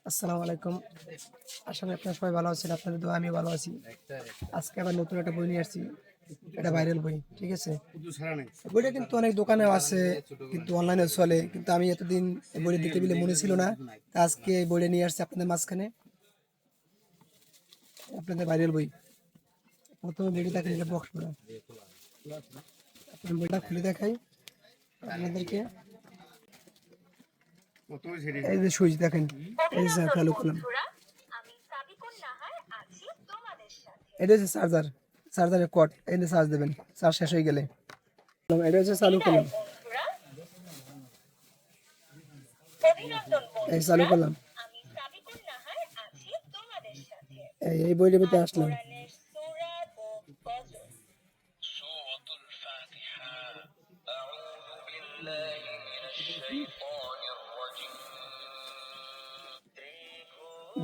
আসসালামু আলাইকুম। আশা করি আপনারা সবাই ভালো আছেন। আপনাদের দোয়া আমি ভালো আছি। আজকে আবার নতুন একটা বই নিয়ে আসছি। এটা ভাইরাল বই, ঠিক আছে? বইটা কিন্তু অনেক দোকানেও আছে, কিন্তু অনলাইনেও চলে। কিন্তু আমি এতদিন এই বইটা দেখতে পেলে মনে ছিল না। তা আজকে এই বইটা নিয়ে আসছি আপনাদের মাঝখানে। আপনাদের ভাইরাল বই। প্রথমে বইটা দেখেন, এটা বক্স করা। আপনার বইটা খুলে দেখাই আপনাদেরকে। এই যে সুইচ দেখেন, এই যে চালু করলাম। এটা হচ্ছে চার্জার, চার্জারের কর্ড। এই যে চার্জ দেবেন, চার্জ শেষ হয়ে গেলে। এটা হচ্ছে চালু করলাম, এই চালু করলাম। এই বইটার ভিতরে আসলাম।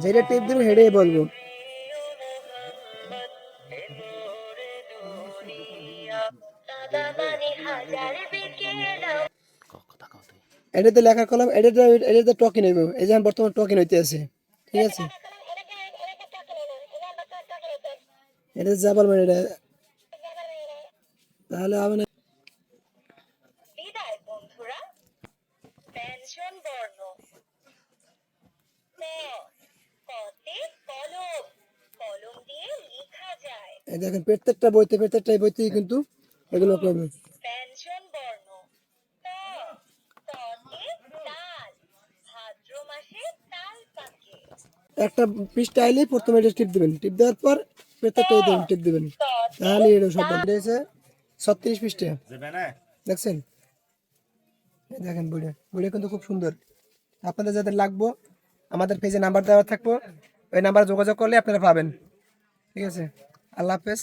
যেটা টিপ দিবে হেডেই বলবো। এটাতে লেখা কলম, এটাতে টকিন হইব। এই যে বর্তমান টকিন হইতে আছে, ঠিক আছে? এটা যা বলবেন এটা, তাহলে হবে না। এই দেখেন, প্রত্যেকটা বইতে কিন্তু এগুলো করবে। একটা পৃষ্ঠা আইলেই প্রথমে এটা টিপ দিবেন, টিপ দেওয়ার পর প্রত্যেকটা টিপ দিবেন, তাহলে এটা সব বলবে। এটা 36 পৃষ্ঠা, দেখছেন? এই দেখেন বইটা, বইটা কিন্তু খুব সুন্দর। আপনাদের যাদের লাগবো, আমাদের পেজে নাম্বার দেওয়া থাকবো, ওই নাম্বার যোগাযোগ করলে আপনারা পাবেন, ঠিক আছে? আল্লাহ হাফেজ।